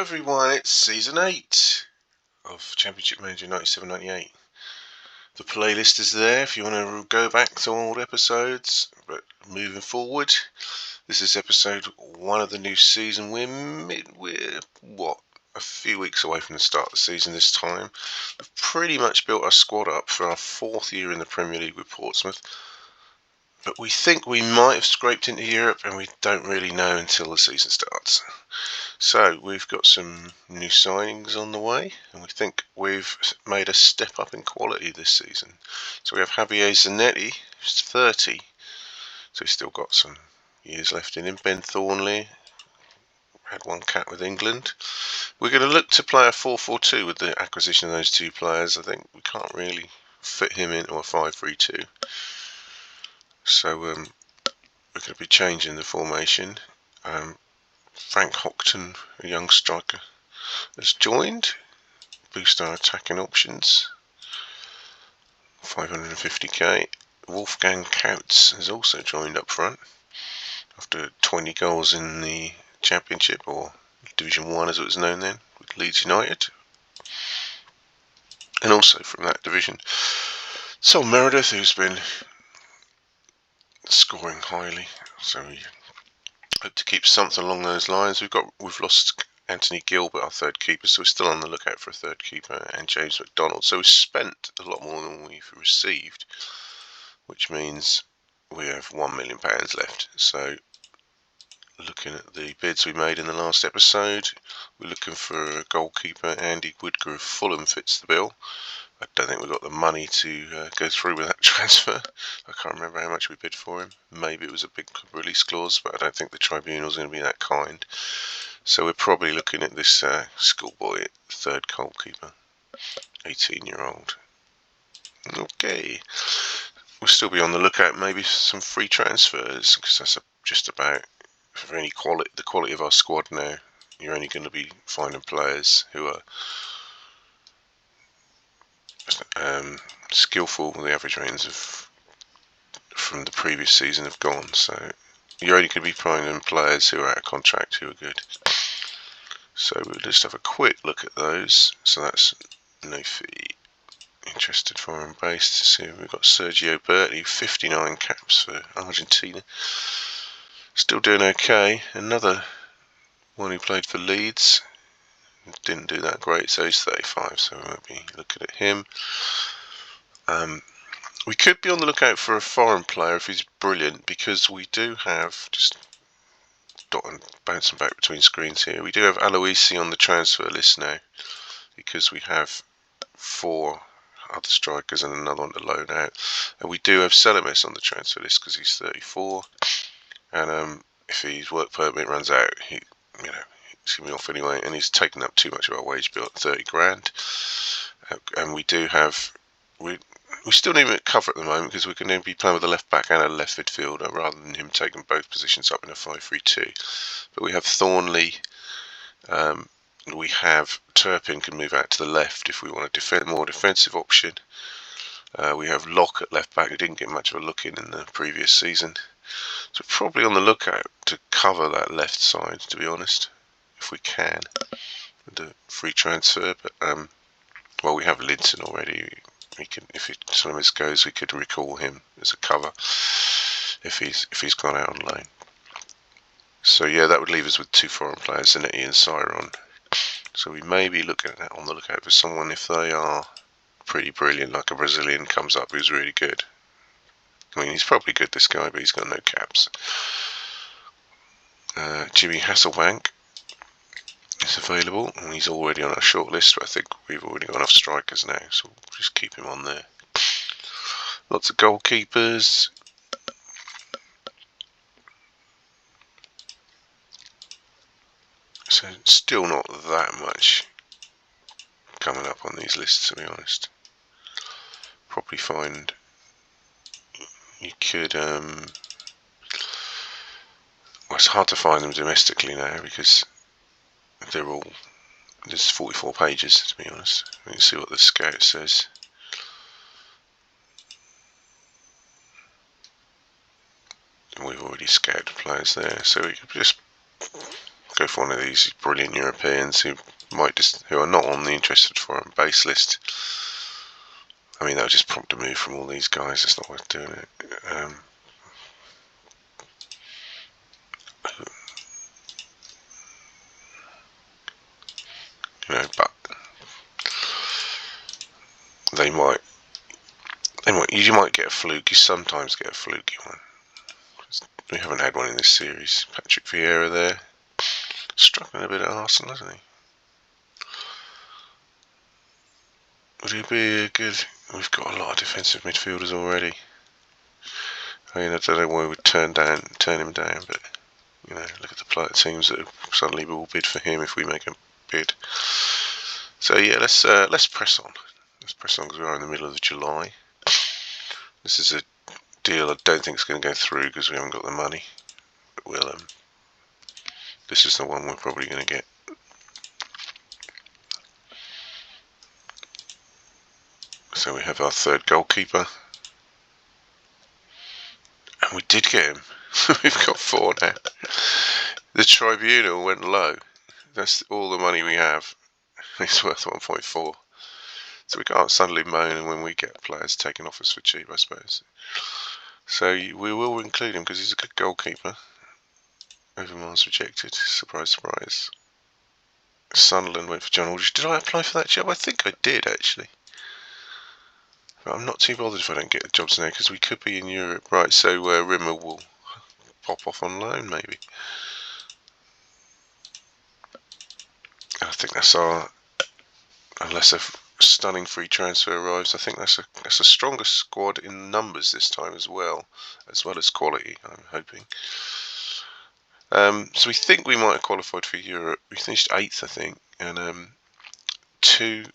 everyone, it's Season 8 of Championship Manager 97-98. The playlist is there if you want to go back to old episodes, but moving forward, this is episode 1 of the new season. We're a few weeks away from the start of the season this time. We've pretty much built our squad up for our 4th year in the Premier League with Portsmouth. But we think we might have scraped into Europe, and we don't really know until the season starts. So we've got some new signings on the way, and we think we've made a step up in quality this season. So we have Javier Zanetti, who's 30, so he's still got some years left in him. Ben Thornley, had one cap with England. We're going to look to play a 4-4-2 with the acquisition of those two players. I think we can't really fit him into a 5-3-2. So we're going to be changing the formation. Frank Hockton, a young striker, has joined. Boost our attacking options. 550k. Wolfgang Kautz has also joined up front after 20 goals in the Championship, or Division 1 as it was known then, with Leeds United. And also from that division, Sol Meredith, who's been scoring highly, so we hope to keep something along those lines. We've lost Anthony Gilbert, our third keeper, so we're still on the lookout for a third keeper, and James McDonald. So we've spent a lot more than we've received, which means we have £1 million left. So looking at the bids we made in the last episode, we're looking for a goalkeeper. Andy Woodger of Fulham fits the bill. I don't think we've got the money to go through with that transfer. I can't remember how much we bid for him. Maybe it was a big release clause, but I don't think the tribunal's going to be that kind. So we're probably looking at this schoolboy third goalkeeper, 18-year-old. Okay. We'll still be on the lookout maybe for some free transfers, because that's just about for any quality. The quality of our squad now, you're only going to be finding players who are skillful. The average ratings from the previous season have gone, so you're only going to be finding players who are out of contract who are good. So we'll just have a quick look at those. So that's no fee. Interested foreign base to see if we've got Sergio Berti, 59 caps for Argentina. Still doing okay. Another one who played for Leeds. Didn't do that great, so he's 35, so we won't be looking at him. We could be on the lookout for a foreign player if he's brilliant, because we do have, just bouncing back between screens here, we do have Aloisi on the transfer list now, because we have 4 other strikers and another one to loan out, and we do have Selimis on the transfer list because he's 34, and if his work permit runs out, he's going to be off anyway, and he's taken up too much of our wage bill at 30 grand. And we do have, we still need him at cover at the moment, because we're going to be playing with a left back and a left midfielder rather than him taking both positions up in a 5-3-2. But we have Thornley. We have Turpin can move out to the left if we want a more defensive option. We have Locke at left back, who didn't get much of a look in the previous season. So probably on the lookout to cover that left side, to be honest, if we can, with the free transfer. But well, we have Linton already. We can, if Selimis goes, we could recall him as a cover if he's gone out on loan. So yeah, that would leave us with 2 foreign players, Zanetti and Cyron. So we may be on the lookout for someone if they are pretty brilliant, like a Brazilian comes up who's really good. I mean, he's probably good, this guy, but he's got no caps. Jimmy Hasselbank is available, and he's already on our short list, but I think we've already got enough strikers now, so we'll just keep him on there. Lots of goalkeepers. So still not that much coming up on these lists, to be honest. Probably find you could, well, it's hard to find them domestically now, because there's 44 pages, to be honest. We can see what the scout says. And we've already scouted players there, so we could just go for one of these brilliant Europeans who are not on the interested foreign base list. I mean, that'll just prompt a move from all these guys. It's not worth doing it. But you might get a fluke. You sometimes get a fluky one. We haven't had one in this series. Patrick Vieira there, struggling a bit at Arsenal, hasn't he? Would he be a good? We've got a lot of defensive midfielders already. I mean, I don't know why we'd turn him down, but look at the teams that suddenly will bid for him if we make a bid. So yeah, let's press on. Let's press on because we are in the middle of July. This is a deal I don't think is going to go through because we haven't got the money. But this is the one we're probably going to get. So we have our third goalkeeper. And we did get him. We've got 4 now. The tribunal went low. That's all the money we have. It's worth 1.4. So we can't suddenly moan when we get players taken off us for cheap, I suppose. So we will include him because he's a good goalkeeper. Overmars rejected. Surprise, surprise. Sunderland went for John Aldridge. Did I apply for that job? I think I did, actually. But I'm not too bothered if I don't get the jobs now because we could be in Europe. Right, so Rimmer will pop off on loan, maybe. I think that's unless a stunning free transfer arrives, I think that's a stronger squad in numbers this time as well as quality, I'm hoping. So we think we might have qualified for Europe. We finished 8th, I think, and 2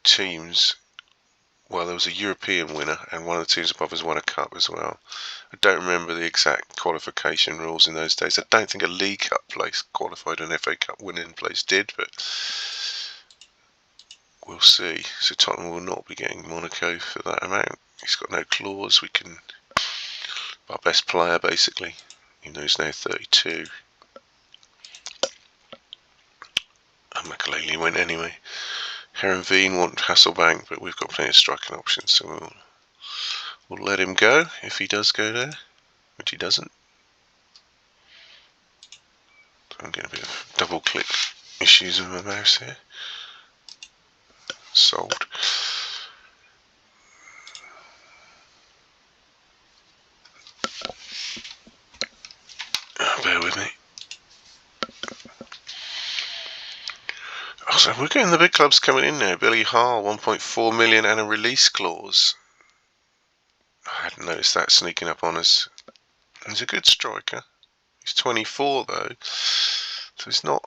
teams. Well, there was a European winner, and one of the teams above us won a cup as well. I don't remember the exact qualification rules in those days. I don't think a League Cup place qualified, an FA Cup winning place did, but we'll see. So Tottenham will not be getting Monaco for that amount. He's got no clause. We can, our best player basically, even though he's now 32. And Makaleli went anyway. Herenveen want Hasselbank, but we've got plenty of striking options, so we'll let him go if he does go there, which he doesn't. I'm getting a bit of double click issues with my mouse here. Sold. Bear with me. So we're getting the big clubs coming in now. Billy Hall, 1.4 million and a release clause. I hadn't noticed that sneaking up on us. He's a good striker. He's 24 though, so he's not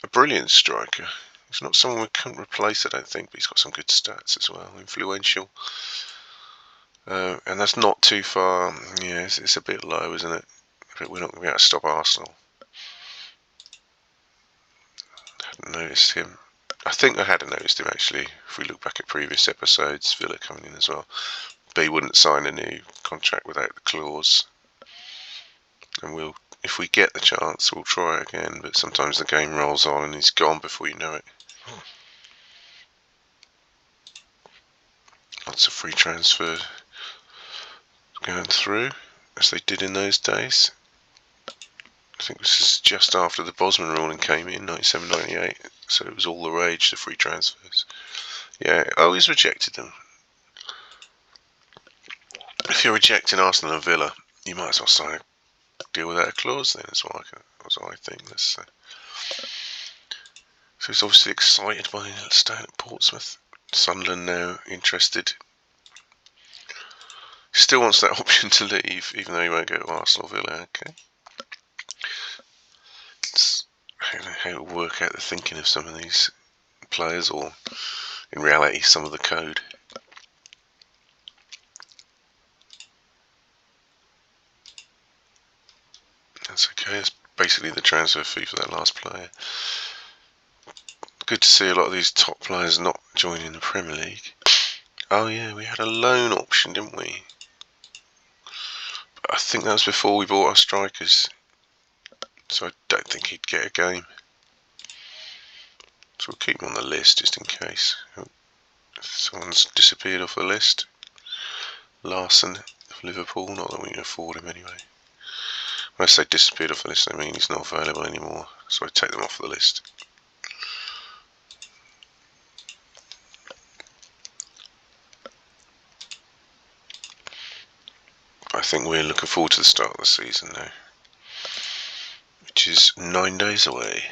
a brilliant striker. He's not someone we couldn't replace, I don't think, but he's got some good stats as well. Influential. And that's not too far. Yeah, it's a bit low, isn't it? But we're not going to be able to stop Arsenal. Hadn't noticed him. I think I hadn't noticed him actually. If we look back at previous episodes, Villa coming in as well. B wouldn't sign a new contract without the clause. And if we get the chance, we'll try it again. But sometimes the game rolls on and he's gone before you know it. Lots of free transfer going through, as they did in those days. I think this is just after the Bosman ruling came in, 97-98, so it was all the rage, the free transfers. Yeah, he's rejected them. If you're rejecting Arsenal and Villa, you might as well sign a deal without a clause then, that's what I think. So he's obviously excited by staying at Portsmouth. Sunderland now interested. Still wants that option to leave, even though he won't go to Arsenal Villa. Okay. I don't know how to work out the thinking of some of these players, or in reality, some of the code. That's okay. It's basically the transfer fee for that last player. Good to see a lot of these top players not joining the Premier League. Oh yeah, we had a loan option, didn't we? But I think that was before we bought our strikers. so I don't think he'd get a game. So we'll keep him on the list just in case. Someone's disappeared off the list. Larson of Liverpool, not that we can afford him anyway. When I say disappeared off the list, I mean he's not available anymore, so I take them off the list. I think we're looking forward to the start of the season now, which is 9 days away.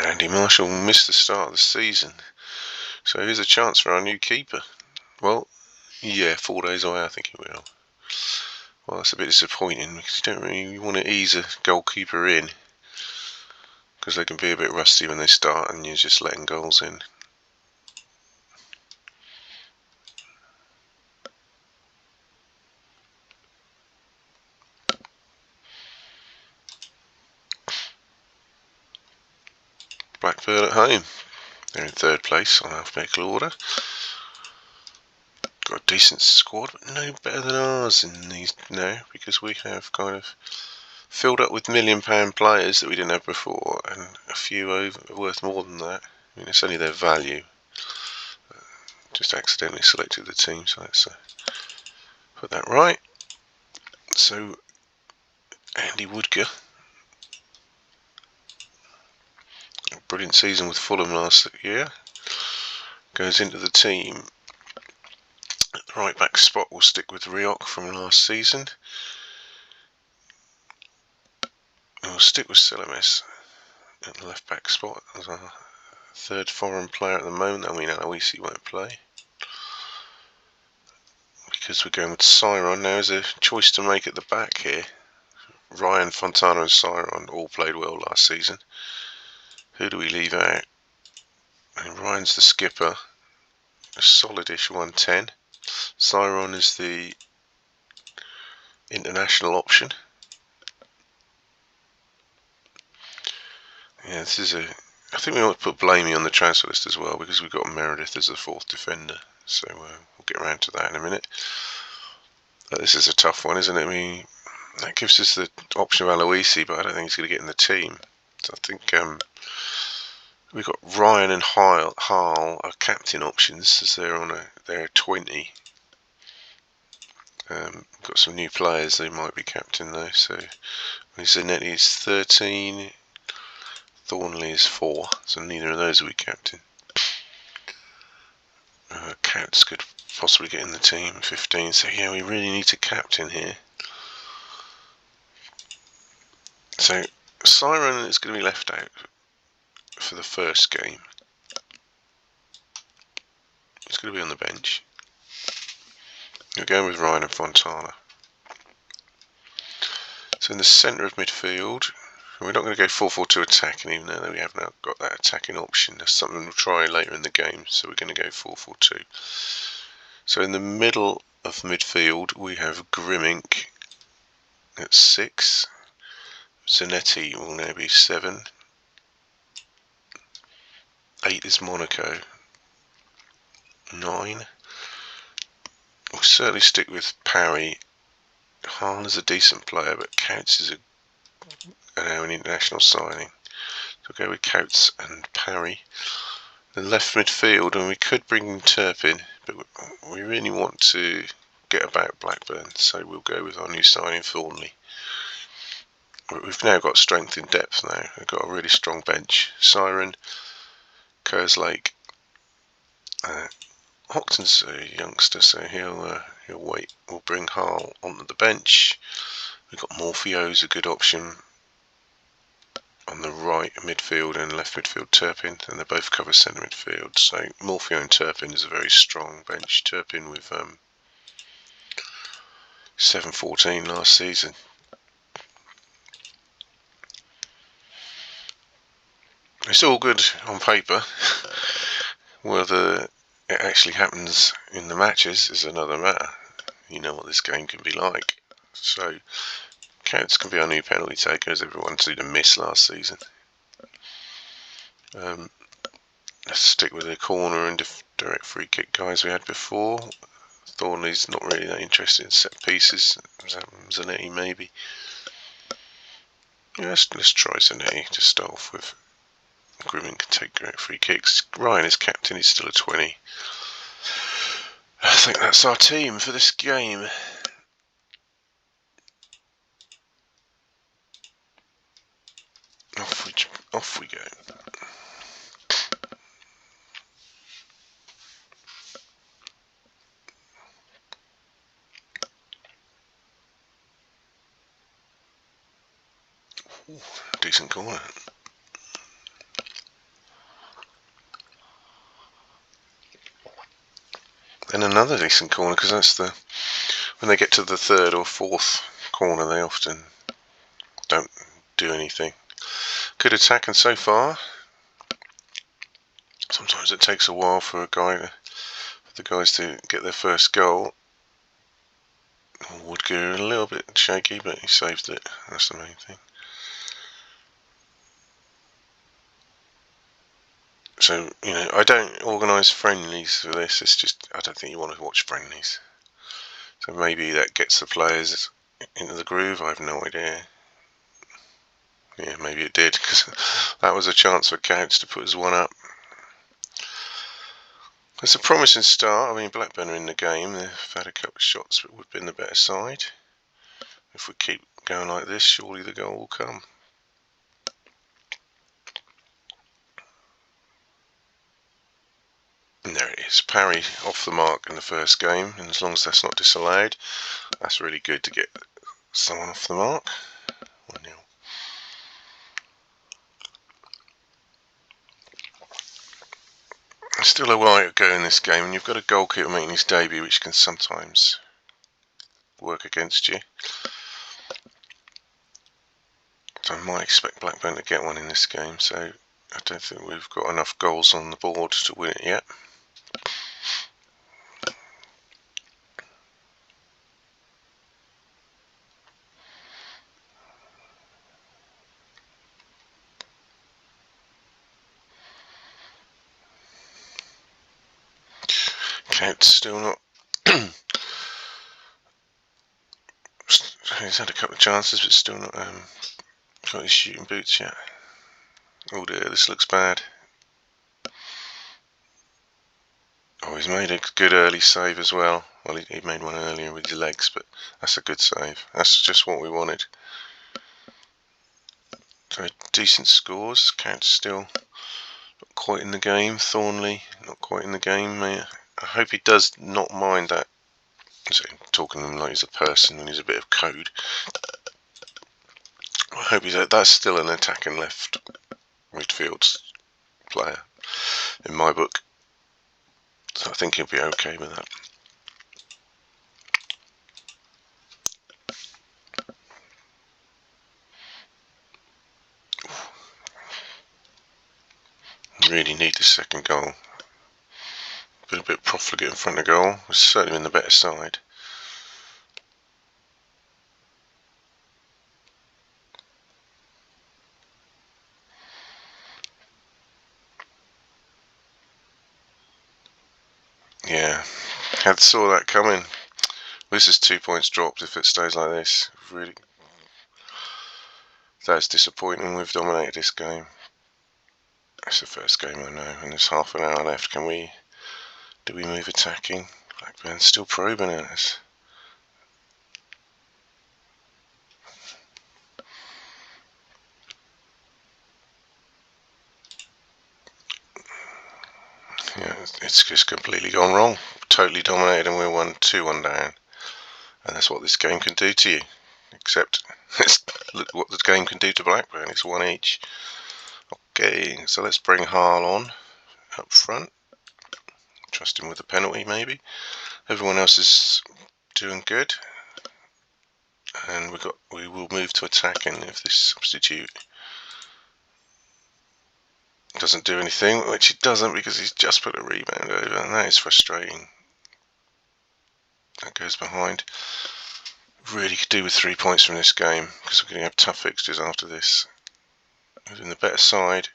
Andy Marshall missed the start of the season, so here's a chance for our new keeper. Well, yeah, 4 days away I think he will. Well, that's a bit disappointing because you don't really want to ease a goalkeeper in, because they can be a bit rusty when they start and you're just letting goals in. Blackburn at home. They're in 3rd place on alphabetical order. Got a decent squad, but no better than ours in these now, because we have kind of filled up with £1 million players that we didn't have before, and a few worth more than that. I mean, it's only their value. Just accidentally selected the team, so let's put that right. So, Andy Woodger. A brilliant season with Fulham last year. Goes into the team. The right back spot will stick with Rioch from last season. We'll stick with Selemes at the left back spot as our 3rd foreign player at the moment. I mean, Aloisi won't play, because we're going with Cyron. Now there's a choice to make at the back here. Ryan, Fontana and Cyron all played well last season. Who do we leave out? And Ryan's the skipper, a solid-ish 110. Cyron is the international option. Yeah, this is I think we ought to put Blamey on the transfer list as well, because we've got Meredith as the 4th defender. So we'll get around to that in a minute. But this is a tough one, isn't it? I mean, that gives us the option of Aloisi, but I don't think he's going to get in the team. So I think we've got Ryan and Hall are captain options, as they're 20. Got some new players, they might be captain though. So Zanetti is 13, Thornley is 4, so neither of those will be captain. Coutts could possibly get in the team, 15. So yeah, we really need to captain here. So Cyron is going to be left out for the first game. He's going to be on the bench. We're going with Ryan and Fontana. So in the centre of midfield, we're not going to go 4-4-2 attacking, even though we have now got that attacking option. That's something we'll try later in the game, so we're going to go 4-4-2. So in the middle of midfield, we have Grimmink at 6. Zanetti will now be 7. 8 is Monaco. 9. We'll certainly stick with Parry. Hahn is a decent player, but Coutts is now an international signing. So we'll go with Coutts and Parry. The left midfield, and we could bring in Turpin, but we really want to get about Blackburn, so we'll go with our new signing, Thornley. We've now got strength in depth now. We've got a really strong bench. Cyron, Kerslake, Hoxton's a youngster, so he'll wait. We'll bring Hall onto the bench. We've got Morphio's a good option on the right midfield, and left midfield Turpin, and they both cover centre midfield. So Morphio and Turpin is a very strong bench. Turpin with 7-14 last season. It's all good on paper. Whether it actually happens in the matches is another matter. You know what this game can be like. So Counts can be our new penalty taker, as everyone seemed to miss last season. Let's stick with the corner and direct free kick guys we had before. Thornley's not really that interested in set pieces. Zanetti maybe. Yeah, let's try Zanetti to start off with. Grimming can take great free kicks. Ryan is captain, he's still a 20. I think that's our team for this game. Off we go. Ooh, decent corner. And another decent corner, because that's when they get to the third or fourth corner, they often don't do anything. Good attacking so far. Sometimes it takes a while for the guys to get their first goal. Woodger a little bit shaky, but he saved it. That's the main thing. So, I don't organise friendlies for this. It's just, I don't think you want to watch friendlies. So maybe that gets the players into the groove. I have no idea. Yeah, maybe it did, because that was a chance for Counts to put us one up. It's a promising start. I mean, Blackburn are in the game. They've had a couple of shots, but we've been the better side. If we keep going like this, surely the goal will come. And there it is. Parry off the mark in the first game, and as long as that's not disallowed, that's really good to get someone off the mark. 1-0. Still a while to go in this game, and you've got a goalkeeper making his debut, which can sometimes work against you. So I might expect Blackburn to get one in this game, so I don't think we've got enough goals on the board to win it yet. Counts still not. He's had a couple of chances, but still not got his shooting boots yet. Oh dear, this looks bad. Oh, he's made a good early save as well. Well, he made one earlier with his legs, but that's a good save. That's just what we wanted. So decent scores. Counts still not quite in the game. Thornley not quite in the game. I hope he does not mind that. So, talking to him like he's a person when he's a bit of code. I hope that's still an attacking left midfield player in my book. So I think he'll be okay with that. Really need the second goal. Been a bit profligate in front of goal. We're certainly in the better side. Yeah, saw that coming. This is 2 points dropped if it stays like this. Really, that's disappointing. We've dominated this game. It's the first game I know, and there's half an hour left. Do we move attacking? Blackburn's still probing at us. Yeah, it's just completely gone wrong. Totally dominated, and we're 2-1 down. And that's what this game can do to you. Except, look what the game can do to Blackburn. It's 1 each. Okay, so let's bring Harl on up front. Trust him with the penalty, maybe. Everyone else is doing good. And we will move to attacking if this substitute doesn't do anything, which he doesn't because he's just put a rebound over, and that is frustrating. That goes behind. really could do with 3 points from this game because we're going to have tough fixtures after this. We're in the better side.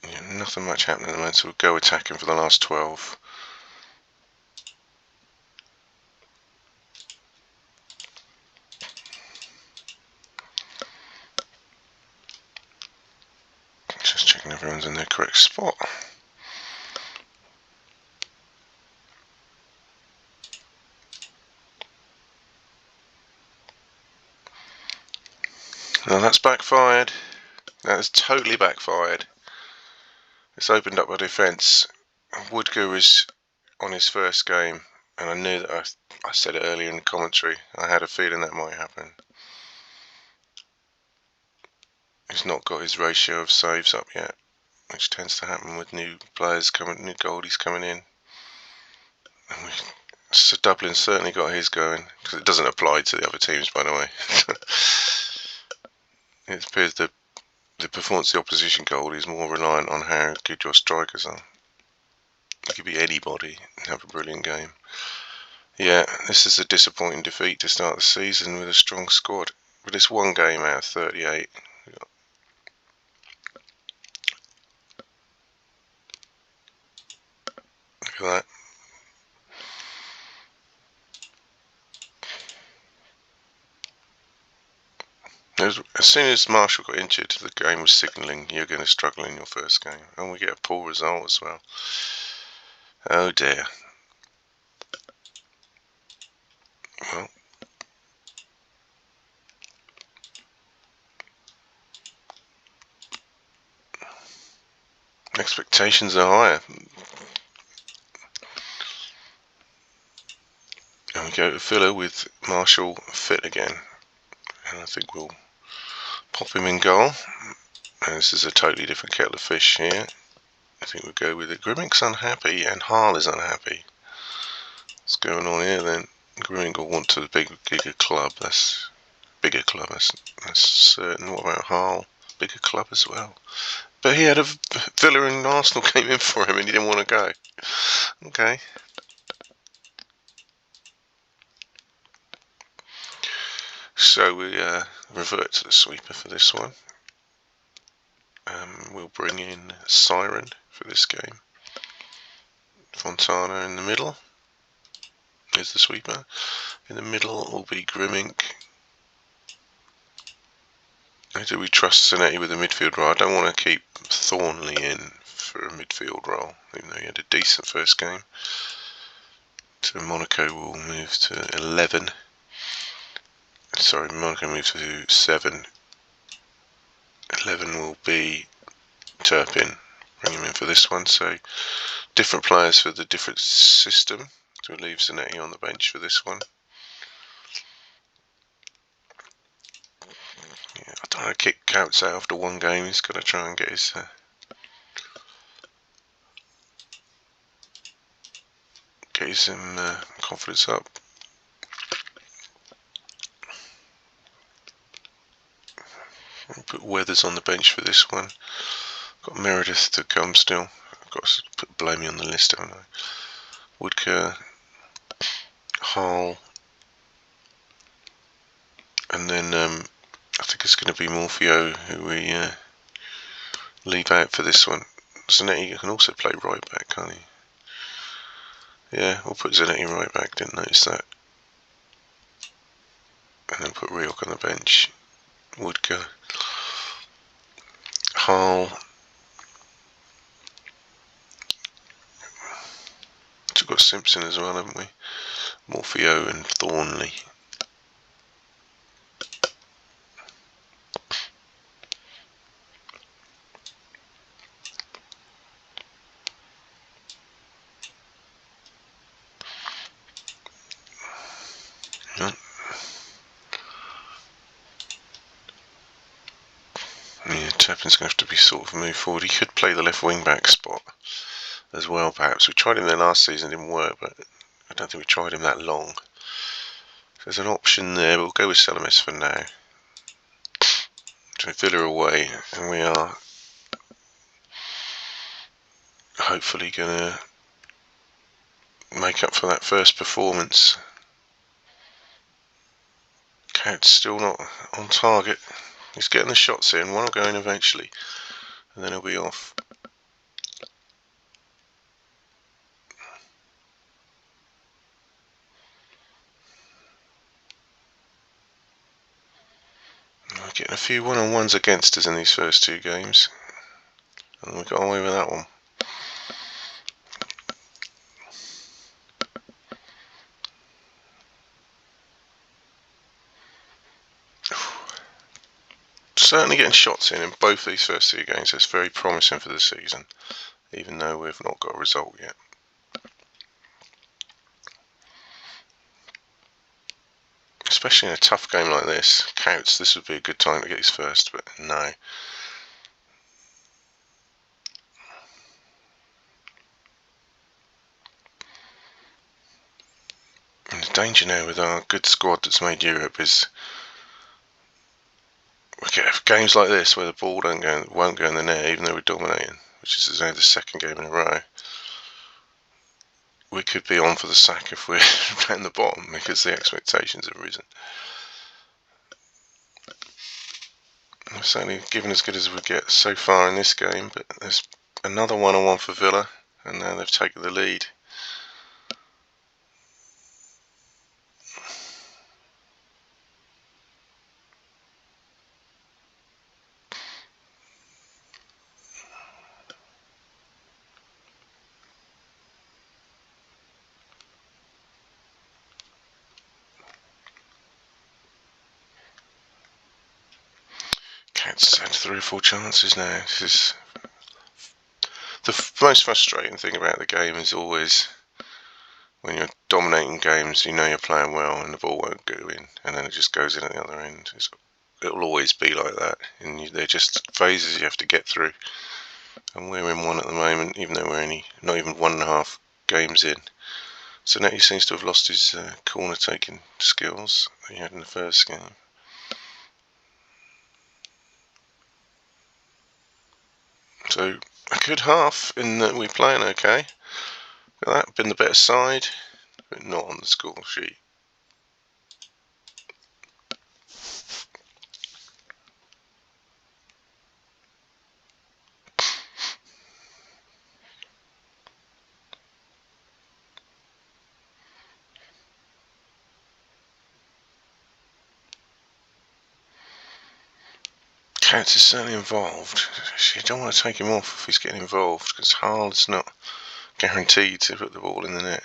Yeah, nothing much happening at the moment, so we'll go attacking for the last 12. Just checking everyone's in their correct spot. Now that's backfired. That has totally backfired. It's opened up our defence. Woodger was on his first game, and I knew that I said it earlier in the commentary. I had a feeling that might happen. He's not got his ratio of saves up yet, which tends to happen with new players coming, new goalies coming in. So Dublin certainly got his going, because it doesn't apply to the other teams, by the way. It appears the performance of the opposition goalie is more reliant on how good your strikers are. It could be anybody and have a brilliant game. Yeah, this is a disappointing defeat to start the season with a strong squad. But it's one game out of 38. Look at that. As soon as Marshall got injured, the game was signalling you're going to struggle in your first game. And we get a poor result as well. Oh dear. Well, expectations are higher. And we go to Villa with Marshall fit again. And I think we'll pop him in goal. And this is a totally different kettle of fish here. I think we'll go with it. Grimmick's unhappy and Harl is unhappy. What's going on here then? Grimmick will want to the bigger club. That's bigger club. That's certain. What about Harl? Bigger club as well. But he had a Villa and Arsenal came in for him and he didn't want to go. Okay. So we revert to the sweeper for this one. We'll bring in Siren for this game. Fontana in the middle. Here's the sweeper. In the middle will be Grimmink. Do we trust Zanetti with a midfield role? I don't want to keep Thornley in for a midfield role, even though he had a decent first game. So Monaco will move to 11. Sorry, Monaco moves to 7. 11 will be Turpin. Bring him in for this one. So different players for the different system. So we'll leave Zanetti on the bench for this one. Yeah, I don't want to kick Counts out after one game. He's got to try and get his confidence up. We'll put Weathers on the bench for this one. Got Meredith to come still. I've got to put Blamey on the list, haven't I? Woodker, Hull, and then I think it's going to be Morpheo who we leave out for this one. Zanetti can also play right back, can't he? Yeah, we'll put Zanetti right back, didn't notice that. And then put Rioch on the bench. Woodker, Hull. We've got Simpson as well, haven't we? Morpheo and Thornley. Yeah, Turpin's going to have to be sort of moved forward. He could play the left wing back spot as well, perhaps. We tried him there last season, didn't work, but I don't think we tried him that long. So there's an option there, but we'll go with Selamis for now. to Villa away, and we are hopefully going to make up for that first performance. Count's still not on target. He's getting the shots in, one will go in eventually, and then he'll be off. We're getting a few one-on-ones against us in these first two games, and we got away with that one. Certainly getting shots in both these first two games. That's very promising for the season, even though we've not got a result yet. Especially in a tough game like this. Counts, this would be a good time to get his first, but no. And the danger now with our good squad that's made Europe is we get games like this where the ball won't go in the net, even though we're dominating, which is now the second game in a row. We could be on for the sack if we're down the bottom because the expectations have risen. We've certainly given as good as we get so far in this game, but there's another one-on-one for Villa, and now they've taken the lead. Cats had 3 or 4 chances now. This is the most frustrating thing about the game is always when you're dominating games, you know you're playing well and the ball won't go in, and then it just goes in at the other end. It'll always be like that, and they're just phases you have to get through. And we're in one at the moment, even though we're only not even 1.5 games in. So now he seems to have lost his corner taking skills that he had in the first game. So a good half in that we're playing okay. That been the better side, but not on the score sheet. Counts is certainly involved. You don't want to take him off if he's getting involved, because Haaland's not guaranteed to put the ball in the net.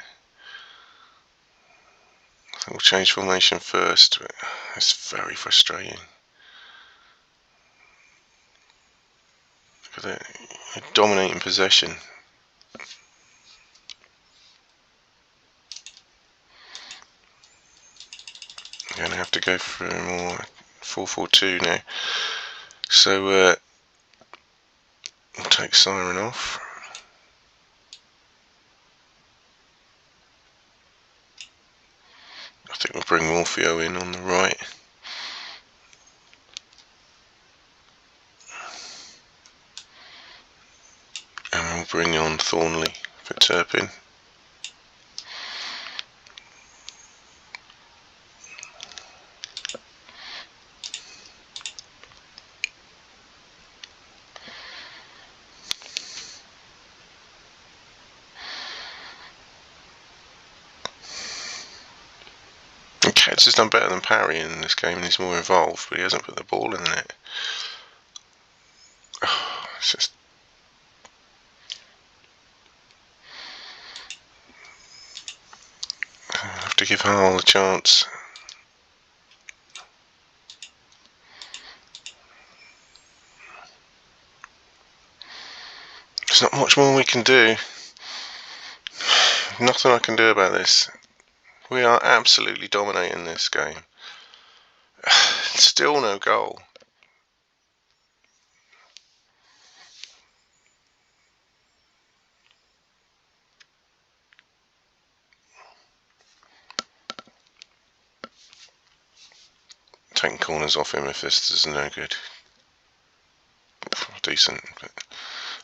I think we'll change formation first, but it's very frustrating. Look at that, dominating possession. I'm going to have to go for a more 4-4-2 now. So we'll take Siren off. I think we'll bring Morpheo in on the right. And we'll bring on Thornley for Turpin. Katz has done better than Parry in this game and he's more involved, but he hasn't put the ball in the net. Oh, it's just... I have to give Harl a chance. There's not much more we can do. Nothing I can do about this. We are absolutely dominating this game. Still no goal. Taking corners off him if this is no good. decent. But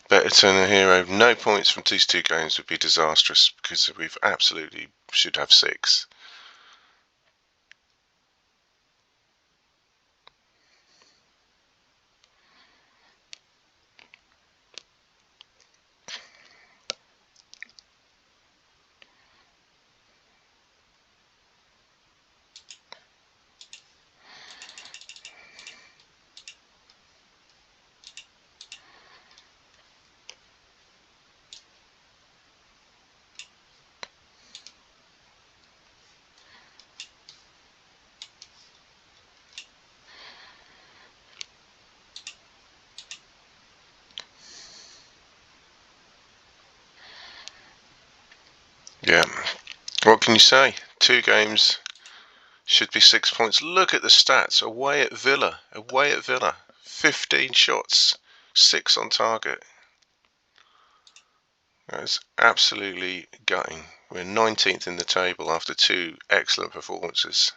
better turn a hero. No points from these 2 games would be disastrous because we've absolutely should have 6. Yeah, what can you say? 2 games should be 6 points. Look at the stats. Away at Villa. 15 shots, 6 on target. That's absolutely gutting. We're 19th in the table after 2 excellent performances.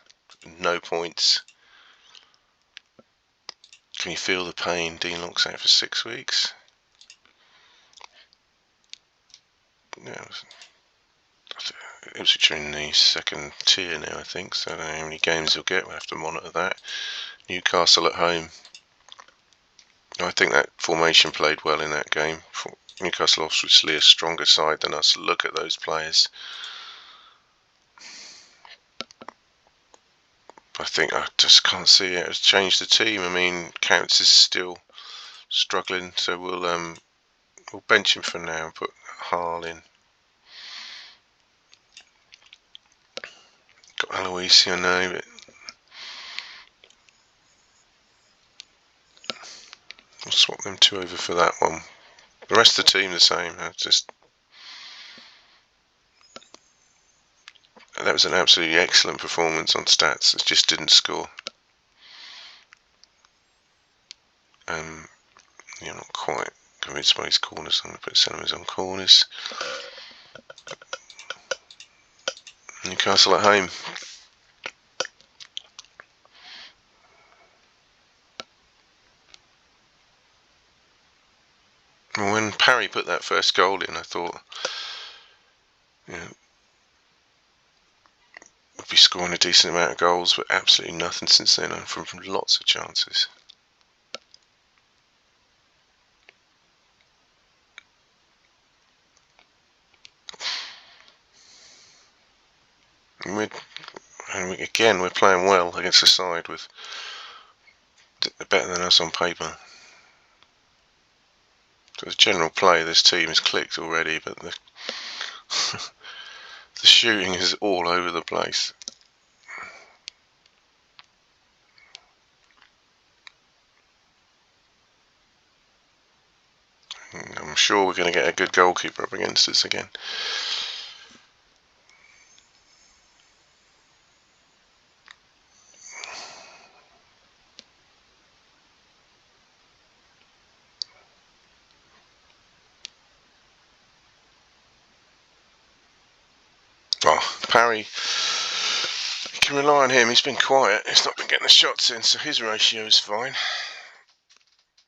No points. Can you feel the pain? Dean Lock's out for 6 weeks. Yeah, Ipswich are in the 2nd tier now, I think, so I don't know how many games he'll get. We'll have to monitor that. Newcastle at home. I think that formation played well in that game. Newcastle obviously a stronger side than us. Look at those players. I think I just can't see it. It's changed the team. I mean, Counts is still struggling, so we'll bench him for now and put Harl in. Got Aloisio now, but we'll swap them 2 over for that one. The rest of the team the same. That was an absolutely excellent performance on stats. It just didn't score. You're not quite convinced by his corners. I'm going to put Cinemas on corners. Newcastle at home. When Parry put that first goal in, I thought, we'd be scoring a decent amount of goals, but absolutely nothing since then, and from lots of chances. And we're playing well against a side with better than us on paper. So the general play of this team is clicked already, but the shooting is all over the place. I'm sure we're going to get a good goalkeeper up against us again. Oh, Parry, you can rely on him. He's been quiet. He's not been getting the shots in, so his ratio is fine.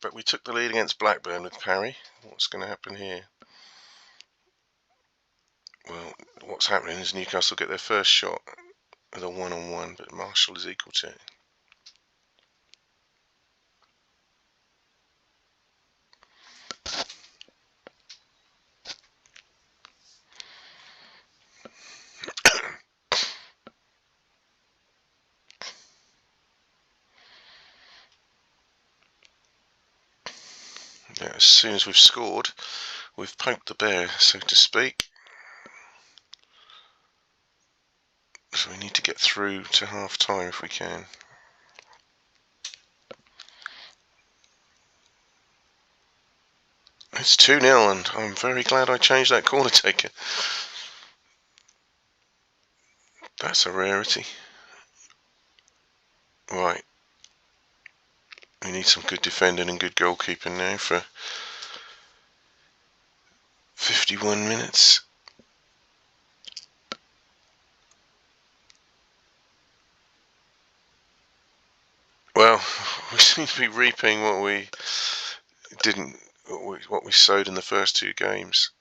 But we took the lead against Blackburn with Parry. What's going to happen here? Well, what's happening is Newcastle get their first shot with a 1-on-1, but Marshall is equal to it. Yeah, as soon as we've scored, we've poked the bear, so to speak. So we need to get through to half time if we can. It's 2-0 and I'm very glad I changed that corner taker. That's a rarity. Right. We need some good defending and good goalkeeping now for 51 minutes. Well, we seem to be reaping what we didn't what we sowed in the first 2 games.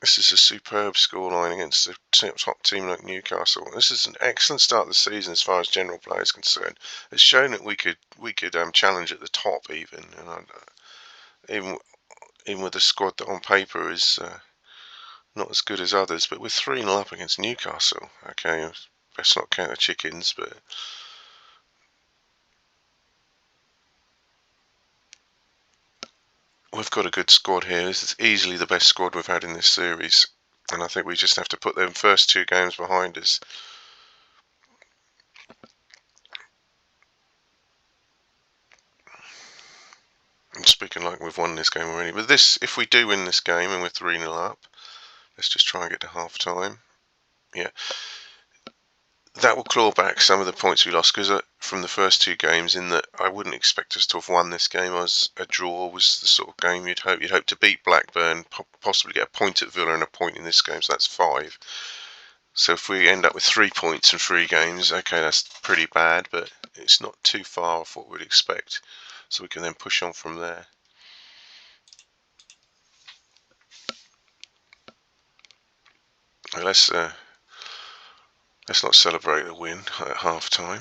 This is a superb scoreline against a top team like Newcastle. This is an excellent start of the season as far as general play is concerned. It's shown that we could challenge at the top even, and even with the squad that on paper is not as good as others, but we're 3-0 up against Newcastle. Okay, let's not count the chickens, but we've got a good squad here. This is easily the best squad we've had in this series, and I think we just have to put them first 2 games behind us. I'm speaking like we've won this game already, but if we do win this game and we're 3-0 up, let's just try and get to half time. Yeah, that will claw back some of the points we lost from the first 2 games, in that I wouldn't expect us to have won this game. As a draw was the sort of game you'd hope to beat Blackburn, possibly get a point at Villa and a point in this game, so that's 5. So if we end up with 3 points in 3 games, okay, that's pretty bad, but it's not too far off what we'd expect, so we can then push on from there. Let's not celebrate the win at half time.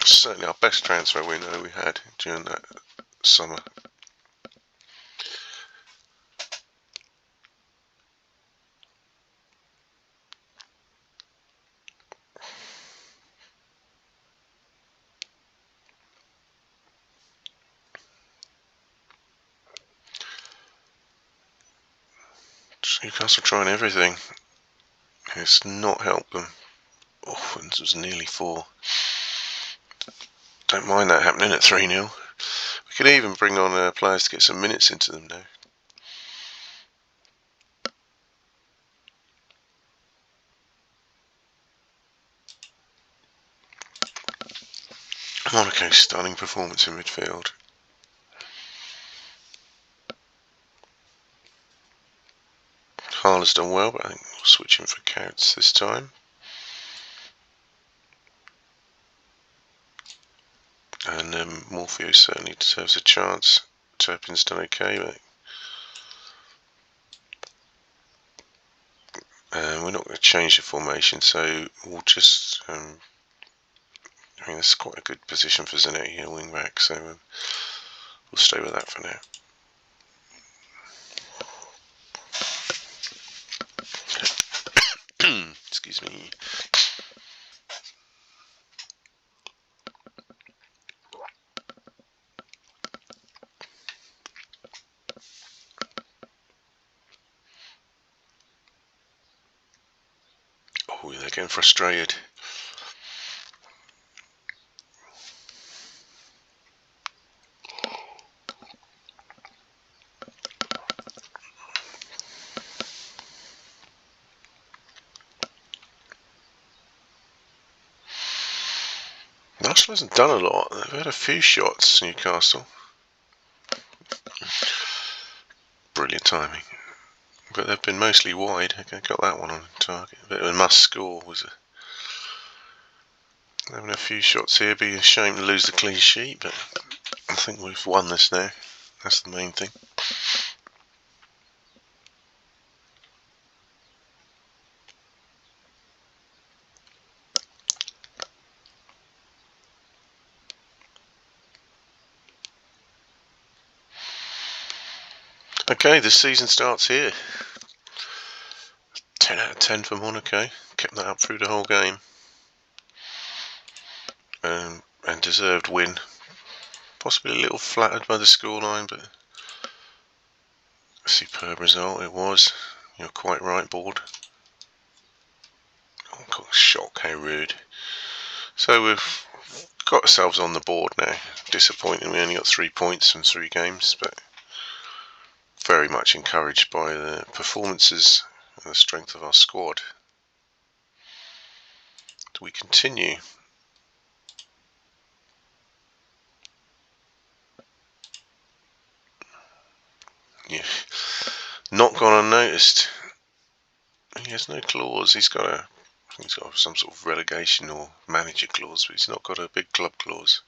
Certainly our best transfer window we had during that summer. Newcastle trying everything. It's not helped them. Oh, this was nearly 4. Don't mind that happening at 3-0. We could even bring on players to get some minutes into them now. Monaco's stunning performance in midfield. Harler's done well, but I think we'll switch him for Counts this time. And Morpheo certainly deserves a chance. Turpin's done okay, but we're not going to change the formation, so we'll just. I mean, that's quite a good position for Zanetti here, wing back, so we'll stay with that for now. Excuse me. Oh, they're getting frustrated. Newcastle hasn't done a lot. They've had a few shots, Newcastle. Brilliant timing. But they've been mostly wide. Okay, got that one on target. A bit of a must score was having a few shots here. Be a shame to lose the clean sheet, but I think we've won this now. That's the main thing. Okay, the season starts here. 10 out of 10 for Monaco. Kept that up through the whole game. And deserved win. Possibly a little flattered by the scoreline, but a superb result it was. You're quite right, board. Oh, God, shock, how rude. So we've got ourselves on the board now. Disappointing, we only got 3 points from 3 games, but very much encouraged by the performances and the strength of our squad. Do we continue? Yeah, not gone unnoticed. He has no claws. He's got a He's got some sort of relegation or manager clause, but he's not got a big club clause.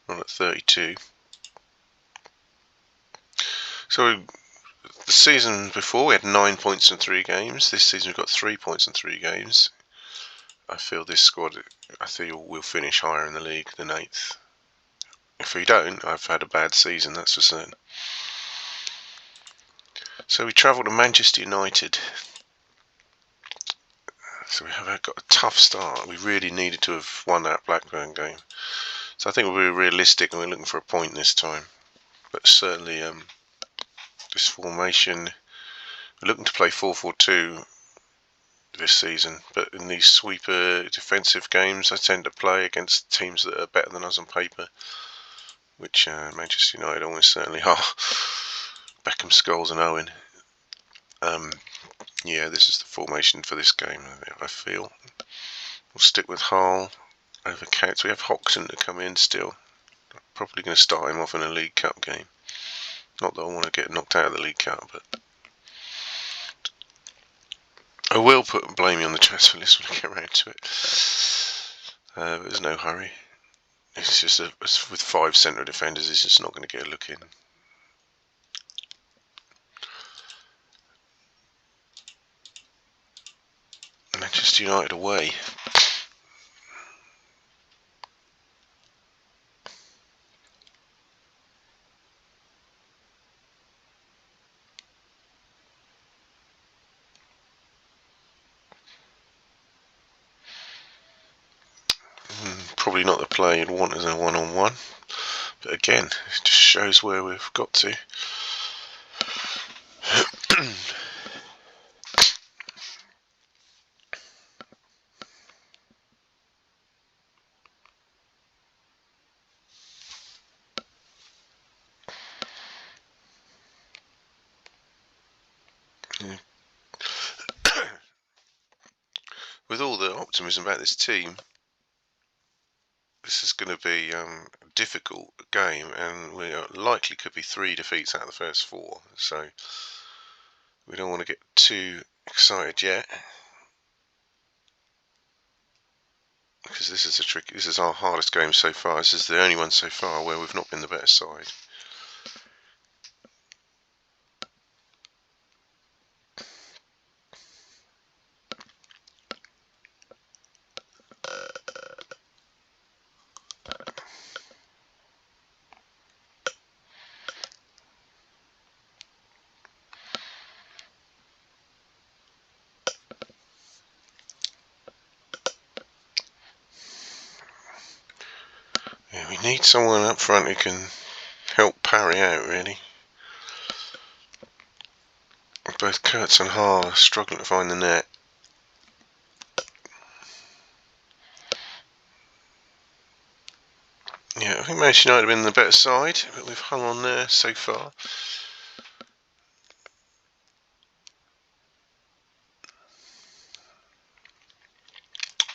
Not at 32. So the season before we had 9 points in 3 games. This season we've got 3 points in 3 games. I feel this squad, I feel we'll finish higher in the league than 8th. If we don't, I've had a bad season, that's for certain. So we travel to Manchester United. So we have got a tough start. We really needed to have won that Blackburn game. So I think we'll be realistic and we're looking for a point this time. But certainly this formation, we're looking to play 4-4-2 this season. But in these sweeper defensive games, I tend to play against teams that are better than us on paper, which Manchester United almost certainly are. Beckham, Scholes and Owen. Yeah, this is the formation for this game, I feel. We'll stick with Hull over Coates. We have Hoxton to come in still. Probably going to start him off in a League Cup game. Not that I want to get knocked out of the League Cup, but I will put Blamey on the transfer list when I get around to it. There's no hurry. It's just with 5 centre defenders, he's just not going to get a look in. Manchester United away. Probably not the play you'd want as a one-on-one, but again, it just shows where we've got to. With all the optimism about this team, this is going to be a difficult game, and we likely could be 3 defeats out of the first 4. So we don't want to get too excited yet, because this is this is our hardest game so far. This is the only one so far where we've not been the better side. Yeah, we need someone up front who can help parry out, really. Both Kurtz and Hall are struggling to find the net. Yeah, I think Manchester United have been the better side, but we've hung on there so far.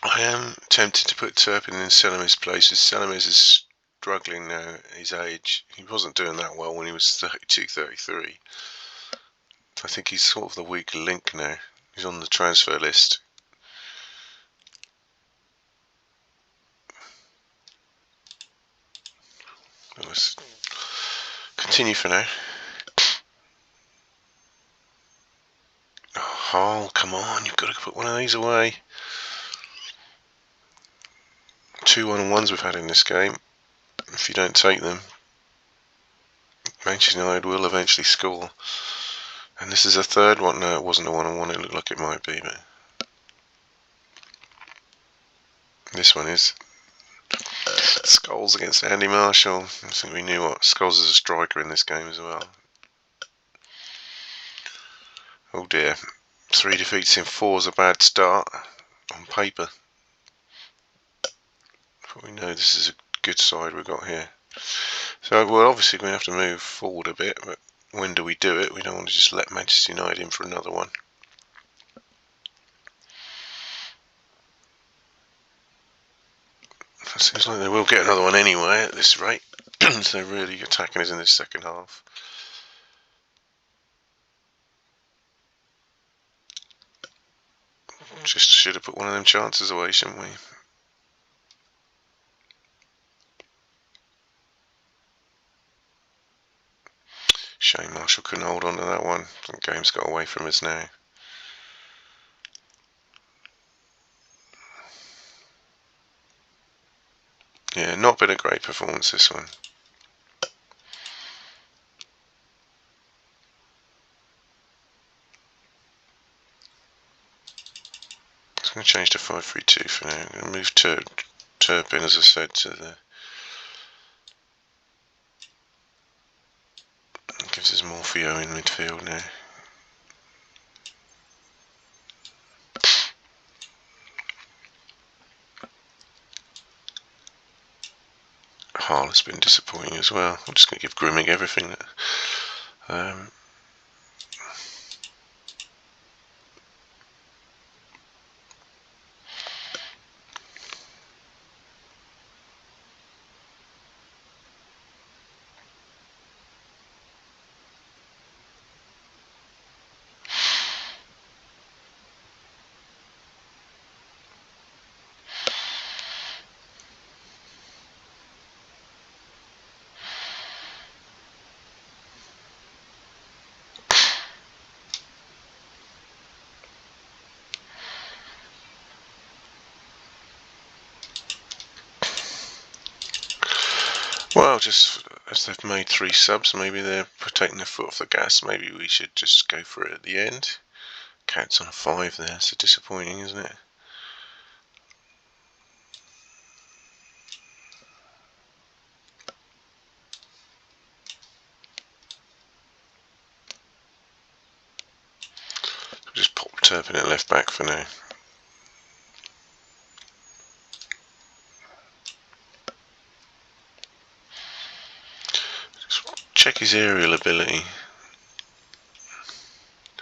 I am tempted to put Turpin in Selemir's place, as Selimir is struggling now at his age. He wasn't doing that well when he was 32, 33. I think he's sort of the weak link now. He's on the transfer list. Let's continue for now. Oh, come on, you've got to put one of these away. 2 1-on-1s we've had in this game. If you don't take them, Manchester United will eventually score. And this is a third one. No, it wasn't a 1-on-1. It looked like it might be, but this one is. Scholes against Andy Marshall. I think we knew what Scholes is a striker in this game as well. Oh dear. 3 defeats in 4 is a bad start on paper. But we know this is a good side we've got here. So we're obviously going to have to move forward a bit, but when do we do it? We don't want to just let Manchester United in for another one. It seems like they will get another one anyway at this rate. So they're really attacking us in this second half. Just should have put one of them chances away, shouldn't we? Shane Marshall couldn't hold on to that one. The game's got away from us now. Yeah, not been a great performance, this one. I'm going to change to 5-3-2 for now. I'm going to move Turpin, as I said, to the... It gives us Morpheo in midfield now. Hall has been disappointing as well. I'm just going to give Grimming everything that... Well, just as they've made 3 subs, maybe they're taking their foot off the gas. Maybe we should just go for it at the end. Cat's on a 5 there, so disappointing, isn't it? Just pop Turpin at left back for now. Just check his aerial ability.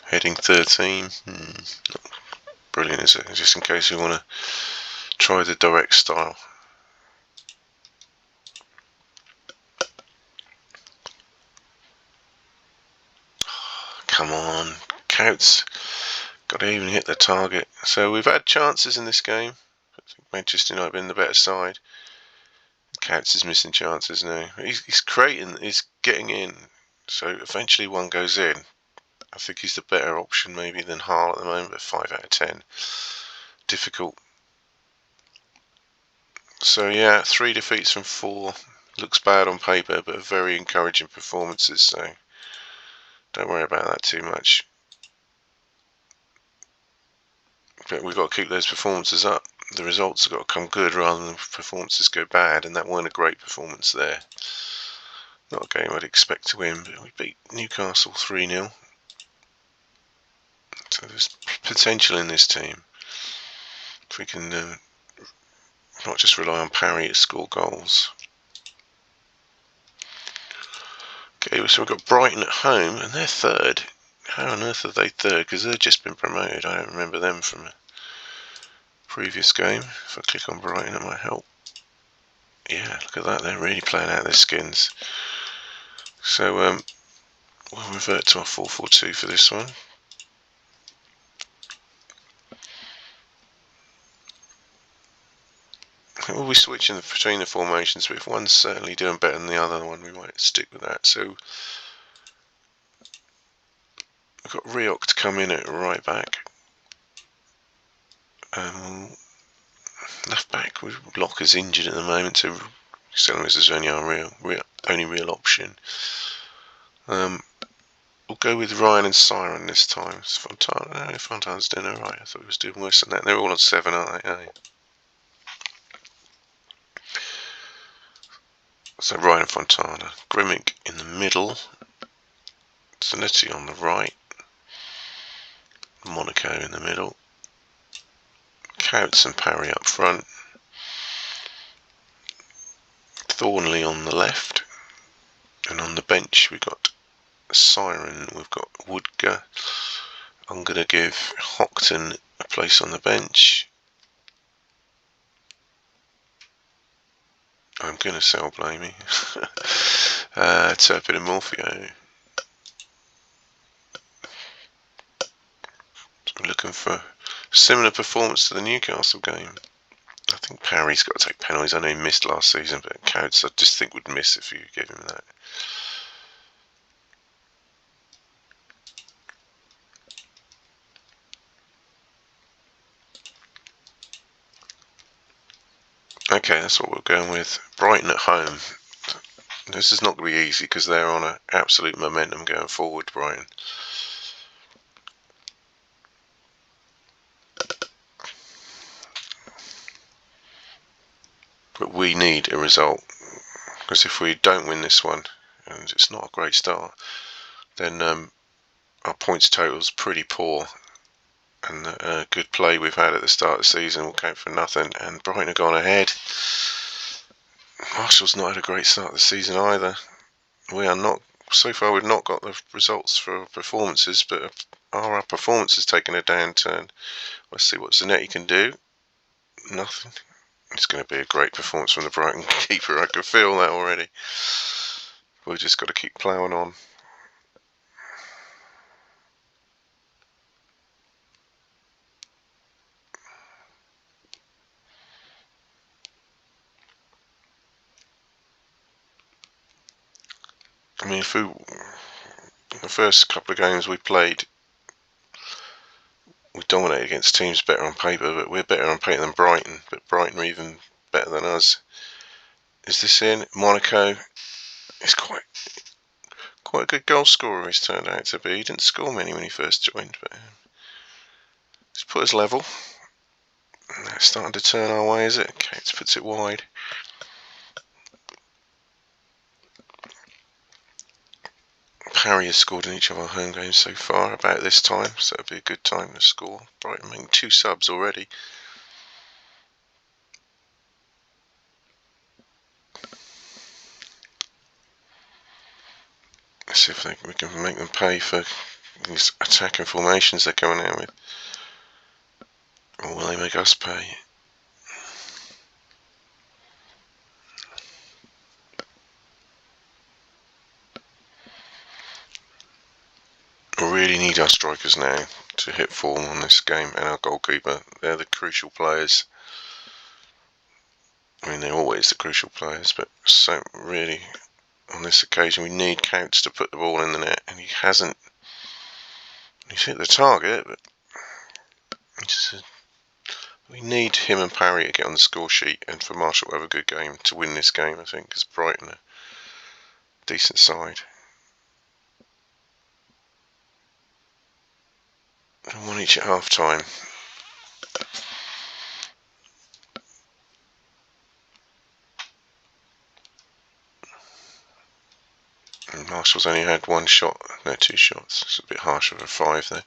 Heading 13. Not brilliant, is it? Just in case we want to try the direct style. Come on, Couts. Got to even hit the target. So we've had chances in this game. I think Manchester United have been the better side. Couts is missing chances now. He's creating, he's getting in. So eventually one goes in. I think he's the better option maybe than Hall at the moment, but 5 out of 10. Difficult. So yeah, 3 defeats from 4. Looks bad on paper, but very encouraging performances, so don't worry about that too much. But we've got to keep those performances up. The results have got to come good rather than performances go bad, and that weren't a great performance there. Not a game I'd expect to win, but we beat Newcastle 3-0. So there's potential in this team. If we can not just rely on Parry to score goals. Okay, so we've got Brighton at home, and they're 3rd. How on earth are they 3rd? Because they've just been promoted. I don't remember them from a previous game. If I click on Brighton, it might help. Yeah, look at that. They're really playing out their skins. So we'll revert to our 4-4-2 for this one. We'll be switching between the formations, but if one's certainly doing better than the other one, we might stick with that. So we've got Rioch to come in at right back. Left back, Locker's injured at the moment, so Selmas is only our only real option. We'll go with Ryan and Siren this time. It's Fontana. No, Fontana's doing alright. I thought he was doing worse than that. They're all on 7, aren't they? So Ryan and Fontana. Grimmick in the middle. Zanetti on the right. Monaco in the middle. Couts and Parry up front. Thornley on the left. And on the bench we've got Siren, we've got Woodger. I'm going to give Hockton a place on the bench. I'm going to sell Blamey. Turpin and Morpheo. So we're looking for Similar performance to the Newcastle game. I think Parry's got to take penalties. I know he missed last season, but Coates I just think would miss if you give him that. Okay, that's what we're going with. Brighton at home. This is not going to be easy because they're on an absolute momentum going forward, Brighton. But we need a result, because if we don't win this one, and it's not a great start, then our points total is pretty poor, and the good play we've had at the start of the season will count for nothing. And Brighton have gone ahead. Marshall's not had a great start of the season either. We are not, so far we've not got the results for our performances, but our performance has taken a downturn. Let's see what Zanetti can do. Nothing. It's going to be a great performance from the Brighton keeper. I can feel that already. We've just got to keep ploughing on. I mean, the first couple of games we played, we dominated against teams better on paper, but we're better on paper than Brighton. But Brighton are even better than us. Is this in? Monaco is quite a good goal scorer he's turned out to be. He didn't score many when he first joined, but he's put us level. And it's starting to turn our way, is it? Cates puts it wide. Parry has scored in each of our home games so far about this time, so it'll be a good time to score. Brighton making 2 subs already. Let's see if we can make them pay for these attacking formations they're coming out with. Or will they make us pay? We really need our strikers now to hit form on this game, and our goalkeeper. They're the crucial players. I mean, they're always the crucial players, but so really on this occasion we need Counts to put the ball in the net, and he hasn't. He's hit the target, but we need him and Parry to get on the score sheet, and for Marshall to have a good game to win this game, I think, because Brighton are a decent side. And 1 each at half time. And Marshall's only had 1 shot, no, 2 shots. It's a bit harsh of a 5 there.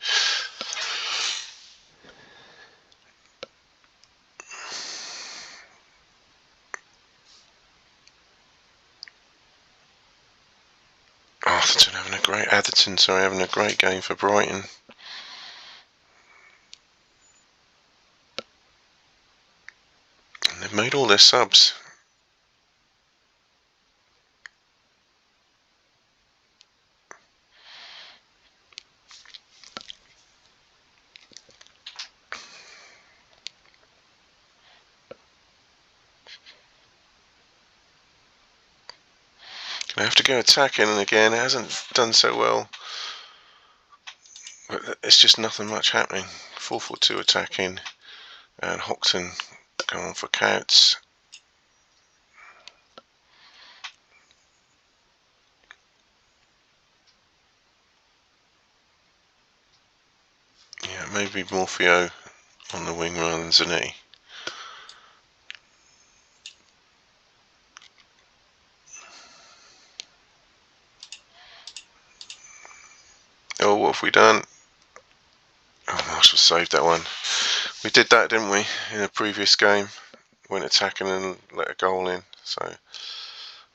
Atherton having a great game for Brighton. And they've made all their subs. Gonna have to go attacking, and again, it hasn't done so well. But it's just nothing much happening. 4-4-2 attacking, and Hoxton going for Counts. Yeah, maybe Morpheo on the wing rather than Zanetti. Oh, what have we done? Oh, Marshall saved that one. We did that, didn't we, in a previous game? Went attacking and let a goal in, so got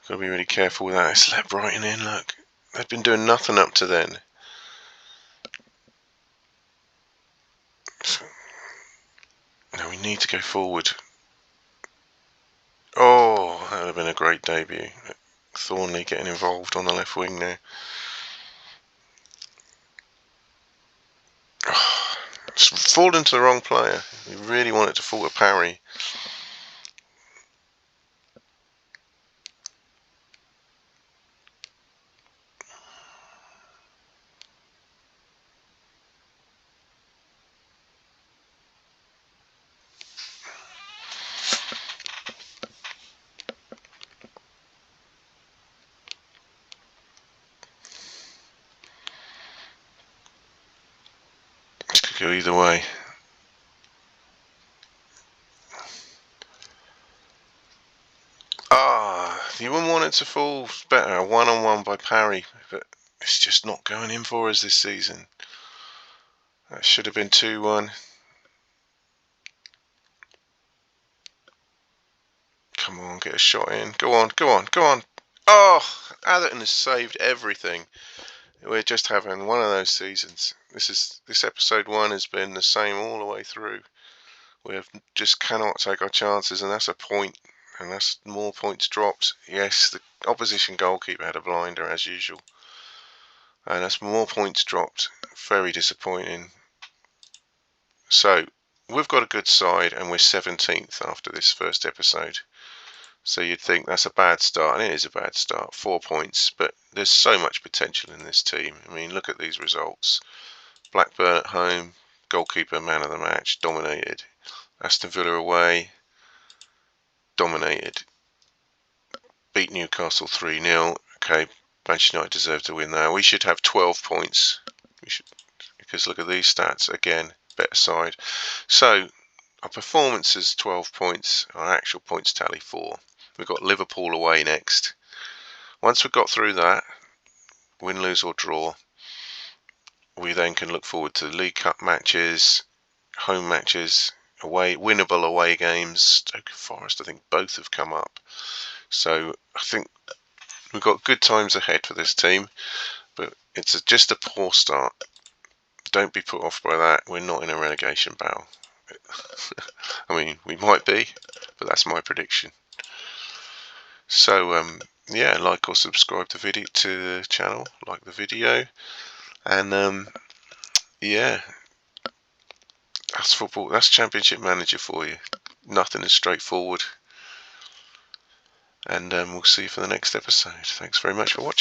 to be really careful with that. Let's let Brighton in, look. They've been doing nothing up to then. So, now we need to go forward. Oh, that would have been a great debut. Thornley getting involved on the left wing now. Oh, It's fallen to the wrong player. We really want it to fall to Parry. It could go either way. You wouldn't want it to fall better. A one-on-one by Parry, but it's just not going in for us this season. That should have been 2-1. Come on, get a shot in. Go on, go on, go on. Oh, Atherton has saved everything. We're just having one of those seasons. This episode 1 has been the same all the way through. We just cannot take our chances, and that's a point. And that's more points dropped. Yes, the opposition goalkeeper had a blinder as usual. And that's more points dropped. Very disappointing. So, we've got a good side and we're 17th after this first episode. So you'd think that's a bad start, and it is a bad start. 4 points, but there's so much potential in this team. I mean, look at these results. Blackburn at home, goalkeeper man of the match, dominated. Aston Villa away, dominated. Beat Newcastle 3-0. Okay, Manchester United deserve to win that. We should have 12 points. We should, because look at these stats again, better side. So our performance is 12 points. Our actual points tally 4. We've got Liverpool away next. Once we've got through that, win, lose or draw, we then can look forward to League Cup matches, home matches, away winnable away games. Stoke Forest, I think both have come up. So I think we've got good times ahead for this team, but it's just a poor start. Don't be put off by that. We're not in a relegation battle. I mean, we might be, but that's my prediction. So yeah, like or subscribe to the channel, like the video, and yeah, that's football. That's Championship Manager for you. Nothing is straightforward. And we'll see you for the next episode. Thanks very much for watching.